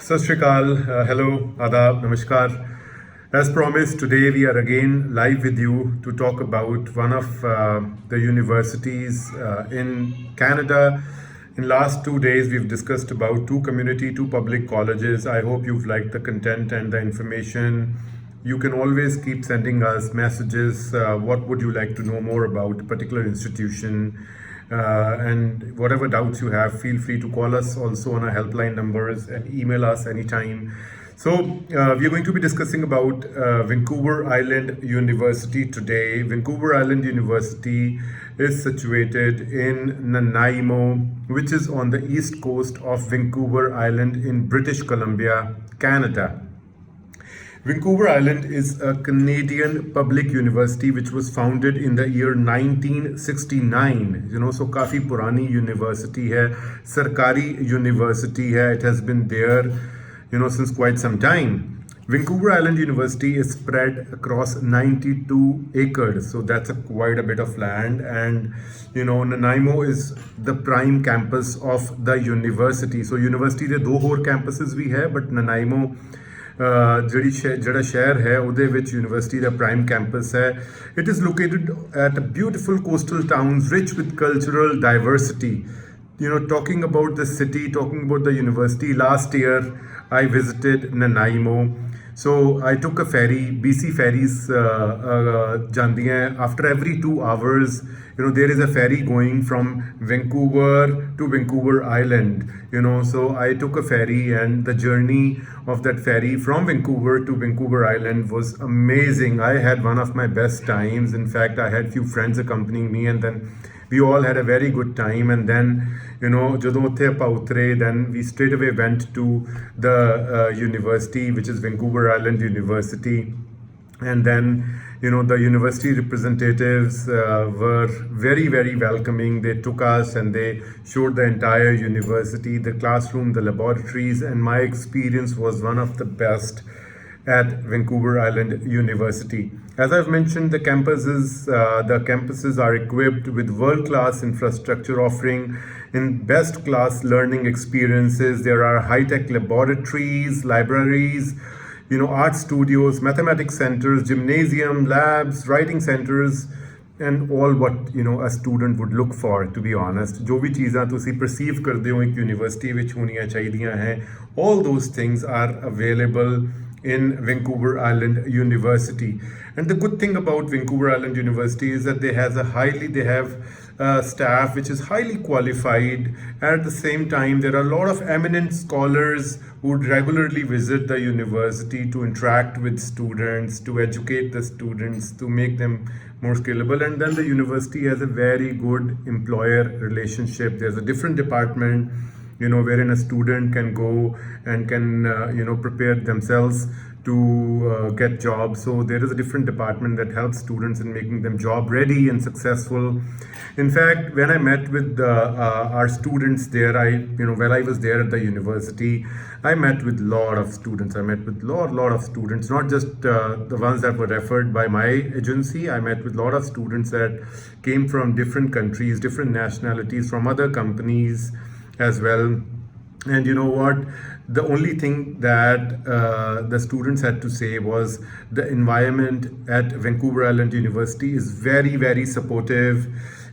Sat Shri Akal, hello, Adab, Namaskar. As promised, today we are again live with you to talk about one of the universities in Canada. In last 2 days, we've discussed about two public colleges. I hope you've liked the content and the information. You can always keep sending us messages. What would you like to know more about a particular institution? And whatever doubts you have, feel free to call us also on our helpline numbers and email us anytime. So we are going to be discussing about Vancouver Island University today. Vancouver Island University is situated in Nanaimo, which is on the east coast of Vancouver Island in British Columbia, Canada. Vancouver Island is a Canadian public university which was founded in the year 1969. So काफ़ी पुरानी university है, सरकारी university है. It has been there, since quite some time. Vancouver Island University is spread across 92 acres, so that's quite a bit of land. And Nanaimo is the prime campus of the university. So university ਦੇ ਦੋ ਹੋਰ campuses भी है, but Nanaimo ਜਿਹੜਾ ਸ਼ਹਿਰ ਹੈ ਉਹਦੇ ਵਿੱਚ ਯੂਨੀਵਰਸਿਟੀ ਦਾ ਪ੍ਰਾਈਮ ਕੈਂਪਸ ਹੈ. It is located at beautiful coastal towns rich with cultural diversity. Talking about the city, talking about the university, last year I visited Nanaimo. So I took a ferry. BC ferries ਜਾਂਦੀਆਂ after every 2 hours. There is a ferry going from Vancouver to Vancouver Island. So I took a ferry, and the journey of that ferry from Vancouver to Vancouver Island was amazing. I had one of my best times. In fact, I had few friends accompanying me, and then we all had a very good time. And then ਜਦੋਂ ਉੱਥੇ ਆਪਾਂ ਉਤਰੇ, then we straight away went to the university, which is Vancouver Island University. And then the university representatives were very, very welcoming. They took us and they showed the entire university, the classroom, the laboratories, and my experience was one of the best at Vancouver Island University. As I've mentioned, the campuses are equipped with world-class infrastructure, offering in best-class learning experiences. There are high-tech laboratories, libraries, art studios, mathematics centers, gymnasium, labs, writing centers, and all what a student would look for, to be honest. जो भी चीज़ां तुसी perceive करदे हो एक university which होनियां चाहिदियां हैं, all those things are available in Vancouver Island University. And the good thing about Vancouver Island University is that they have staff which is highly qualified. At the same time, there are a lot of eminent scholars who regularly visit the university to interact with students, to educate the students, to make them more scalable. And then the university has a very good employer relationship. There's a different department wherein a student can go and can prepare themselves to get jobs. So there is a different department that helps students in making them job ready and successful. In fact, when I met with our students there, while I was there at the university, I met with lot of students. I met with lot of students, not just the ones that were referred by my agency. I met with lot of students that came from different countries, different nationalities, from other companies as well. And you know what? The only thing that the students had to say was the environment at Vancouver Island University is very, very supportive,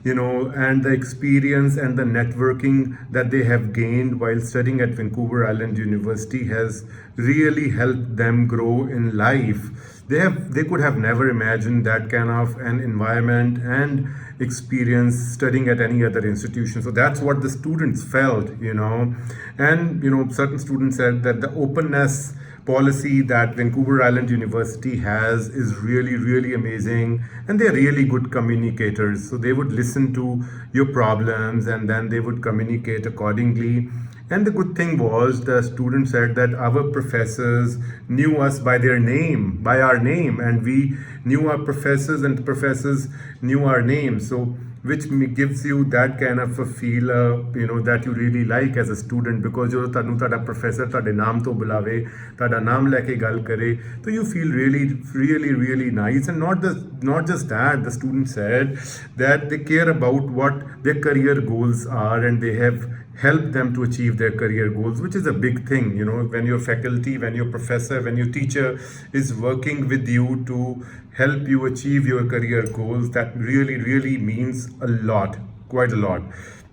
and the experience and the networking that they have gained while studying at Vancouver Island University has really helped them grow in life. They could have never imagined that kind of an environment and experience studying at any other institution. So that's what the students felt, and certain students said that the openness policy that Vancouver Island University has is really, really amazing, and they're really good communicators. So they would listen to your problems and then they would communicate accordingly. And the good thing was the students said that our professors knew us by our name, and we knew our professors and the professors knew our name. So which gives you that kind of a feel, that you really like as a student, because ਜਦੋਂ ਤੁਹਾਨੂੰ ਤੁਹਾਡਾ professor ਤੁਹਾਡੇ ਨਾਮ ਤੋਂ ਬੁਲਾਵੇ, ਤੁਹਾਡਾ ਨਾਮ ਲੈ ਕੇ ਗੱਲ ਕਰੇ, so you feel really, really, really nice. And not just that, the students said that they care about what their career goals are, and they have help them to achieve their career goals, which is a big thing. You know, when your faculty, when your professor, when your teacher is working with you to help you achieve your career goals, that really, really means a lot, quite a lot.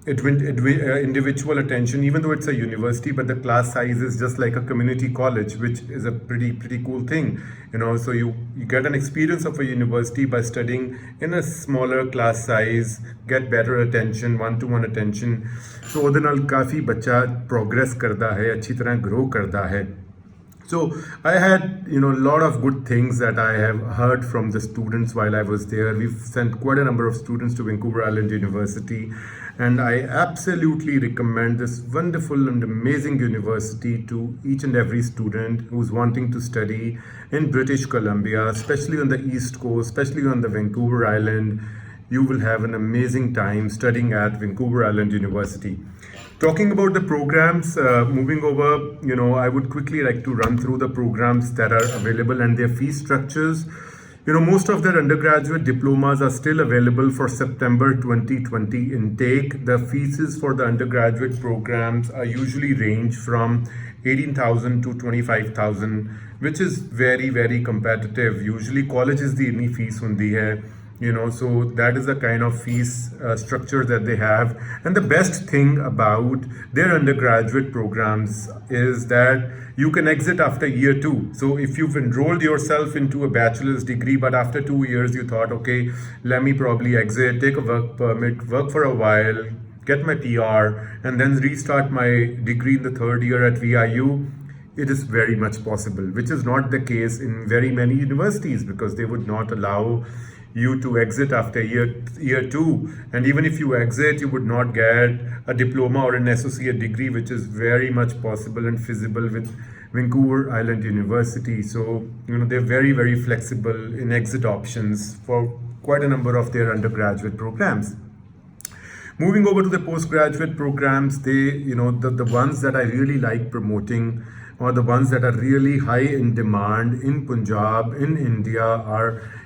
Individual attention, even though it's a university, but the class size is just like a community college, which is a pretty cool thing. You know, so you get an experience of a university by studying in a smaller class size, get better attention, one-to-one attention. So ਉਹਦੇ ਨਾਲ ਕਾਫੀ ਬੱਚਾ progress ਕਰਦਾ ਹੈ, ਅੱਛੀ ਤਰ੍ਹਾਂ grow ਕਰਦਾ ਹੈ. So I had, you know, a lot of good things that I have heard from the students while I was there. We've sent quite a number of students to Vancouver Island University, and I absolutely recommend this wonderful and amazing university to each and every student who's wanting to study in British Columbia, especially on the East Coast, especially on the Vancouver Island. You will have an amazing time studying at Vancouver Island University. Talking about the programs, moving over, you know, I would quickly like to run through the programs that are available and their fee structures. You know, most of their undergraduate diplomas are still available for September 2020 intake. The fees for the undergraduate programs are usually range from 18,000 to 25,000, which is very, very competitive. Usually colleges the any fees hundi hai. You know, so that is the kind of fees structure that they have. And the best thing about their undergraduate programs is that you can exit after year 2. So if you've enrolled yourself into a bachelor's degree, but after 2 years you thought, okay, let me probably exit, take a work permit, work for a while, get my PR, and then restart my degree in the 3rd year at VIU, it is very much possible, which is not the case in very many universities, because they would not allow you to exit after year 2, and even if you exit, you would not get a diploma or an associate degree, which is very much possible and feasible with Vancouver Island University. So, you know, they're very, very flexible in exit options for quite a number of their undergraduate programs. Moving over to the postgraduate programs, they, you know, the ones that I really like promoting, or the ones that are really high in demand in Punjab, in India,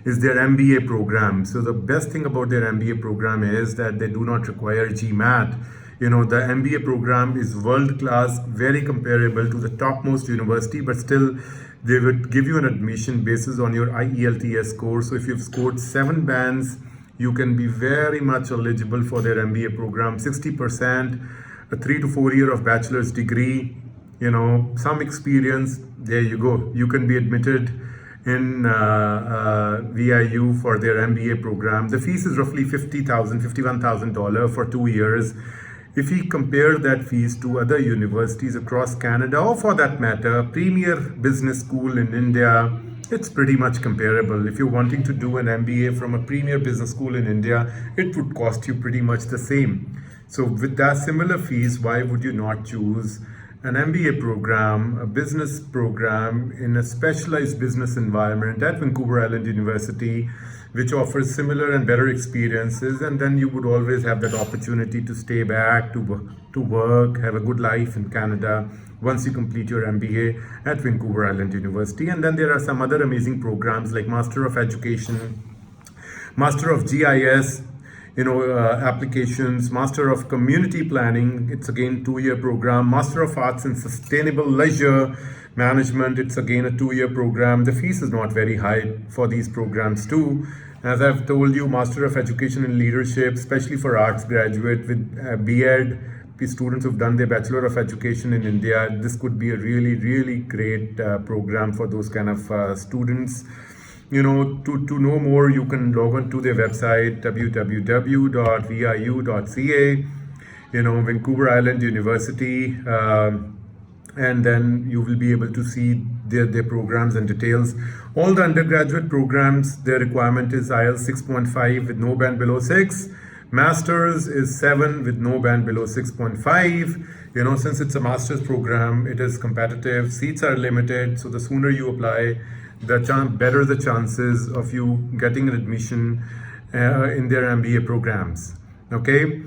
is their MBA program. So the best thing about their MBA program is that they do not require GMAT. You know, the MBA program is world class, very comparable to the topmost university, but still they would give you an admission basis on your IELTS score. So if you've scored 7 bands, you can be very much eligible for their MBA program. 60%, a 3 to 4 year of bachelor's degree, you know, some experience, there you go. You can be admitted in VIU for their MBA program. The fees is roughly $50,000, $51,000 for 2 years. If we compare that fees to other universities across Canada, or for that matter, Premier Business School in India, it's pretty much comparable. If you're wanting to do an MBA from a Premier Business School in India, it would cost you pretty much the same. So with that similar fees, why would you not choose an MBA program, a business program in a specialized business environment at Vancouver Island University, which offers similar and better experiences, and then you would always have that opportunity to stay back, to work, have a good life in Canada once you complete your MBA at Vancouver Island University. And then there are some other amazing programs like Master of Education, Master of GIS, you know, applications, Master of Community Planning, it's again 2-year program, Master of Arts in Sustainable Leisure Management, it's again a 2-year program. The fees is not very high for these programs too. As I've told you, Master of Education in Leadership, especially for arts graduate with BEd, students who've done their Bachelor of Education in India, this could be a really, really great program for those kind of students. You know, to know more, you can log on to their website, www.viu.ca, you know, Vancouver Island University, and then you will be able to see their programs and details. All the undergraduate programs, their requirement is IELTS 6.5 with no band below 6. Masters is 7 with no band below 6.5. You know, since it's a master's program, it is competitive, seats are limited, so the sooner you apply, the better the chances of you getting an admission in their MBA programs. Okay.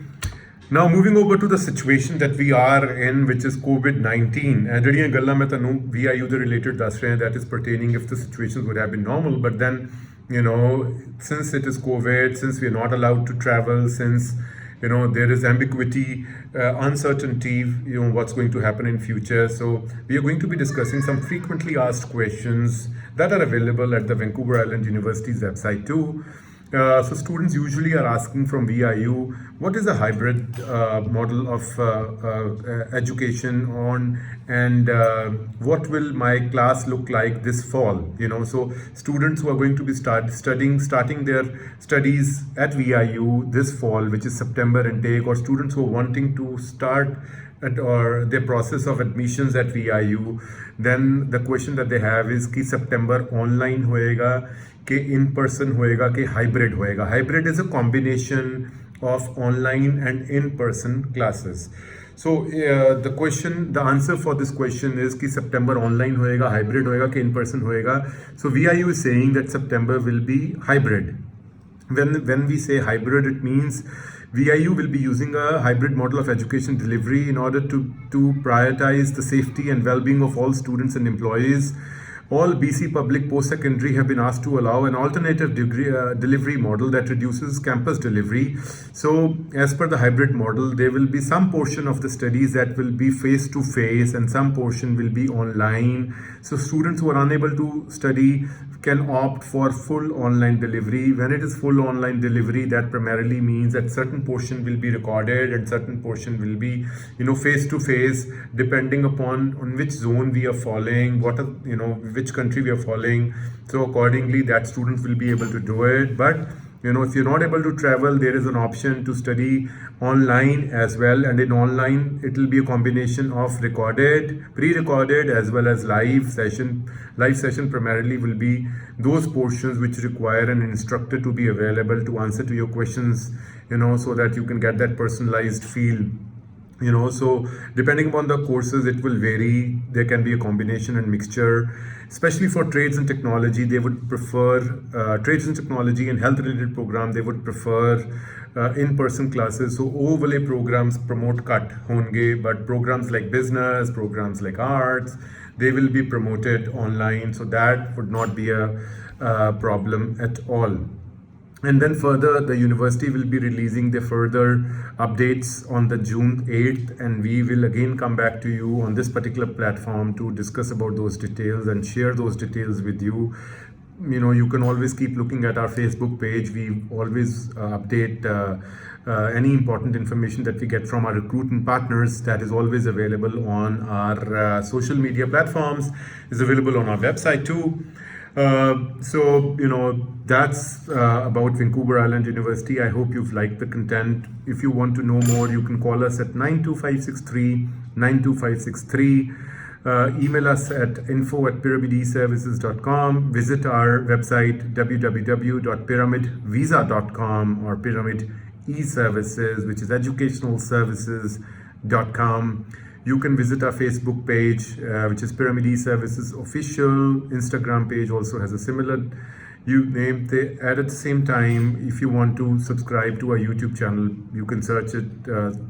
Now moving over to the situation that we are in, which is COVID-19. ਜਿਹੜੀਆਂ ਗੱਲਾਂ ਮੈਂ ਤੁਹਾਨੂੰ VIU ਦੇ related ਦੱਸ ਰਿਹਾ, that is pertaining if the situations would have been normal, but then, you know, since it is COVID, since we are not allowed to travel, since there is ambiguity, uncertainty, what's going to happen in future. So we are going to be discussing some frequently asked questions that are available at the Vancouver Island University's website too. So students usually are asking from VIU, what is a hybrid model of education on, and what will my class look like this fall? So students who are going to be starting their studies at VIU this fall, which is September intake, or students who are wanting to start or their process of admissions at VIU, then the question that they have is कि September online होएगा कि in person होएगा कि hybrid होएगा. Hybrid is a combination of online and in person classes. So the answer for this question is कि September online होएगा, hybrid होएगा कि in person होएगा. So VIU is saying that September will be hybrid. When we say hybrid, it means VIU will be using a hybrid model of education delivery in order to prioritize the safety and well-being of all students and employees. All BC public post-secondary have been asked to allow an alternative delivery model that reduces campus delivery. So as per the hybrid model, there will be some portion of the studies that will be face-to-face and some portion will be online. So students who are unable to study can opt for full online delivery. When it is full online delivery, that primarily means that certain portion will be recorded and certain portion will be, face to face, depending upon on which zone we are following, which country we are following. So accordingly, that student will be able to do it. But if you're not able to travel, there is an option to study online as well. And in online, it will be a combination of pre-recorded as well as live session. Live session primarily will be those portions which require an instructor to be available to answer to your questions, so that you can get that personalized feel. So depending upon the courses, it will vary. There can be a combination and mixture. Especially for trades and technology, they would prefer trades and technology and health related program, they would prefer in-person classes. So overlay programs promote cut honge, but programs like business, programs like arts, they will be promoted online. So that would not be a problem at all. And then further, the university will be releasing the further updates on the June 8th, and we will again come back to you on this particular platform to discuss about those details and share those details with you. You can always keep looking at our Facebook page. We always update any important information that we get from our recruitment partners. That is always available on our social media platforms, is available on our website too. So that's about Vancouver Island University. I hope you've liked the content. If you want to know more, you can call us at 92563. Email us at info@PyramideServices.com. Visit our website www.pyramidvisa.com or Pyramid eServices, which is educationalservices.com. You can visit our Facebook page, which is Pyramid eServices official. Instagram page also has a similar name. At the same time, if you want to subscribe to our YouTube channel, you can search it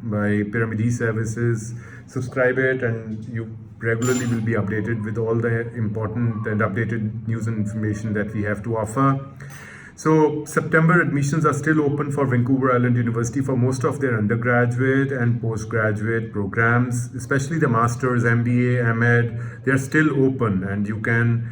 by Pyramid eServices. Subscribe it, and you regularly will be updated with all the important and updated news and information that we have to offer. So September admissions are still open for Vancouver Island University for most of their undergraduate and postgraduate programs, especially the masters, MBA, MEd. They are still open, and you can,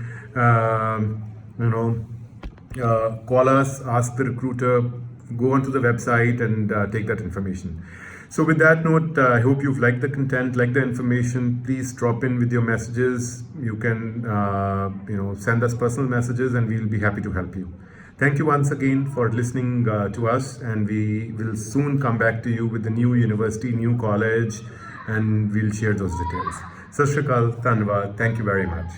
call us, ask the recruiter, go onto the website and take that information. So with that note, I hope you've liked the content, liked the information. Please drop in with your messages. You can, send us personal messages, and we'll be happy to help you. Thank you once again for listening to us, and we will soon come back to you with the new university, new college, and we'll share those details. Sat Shri Akal, Dhanyavad. Thank you very much.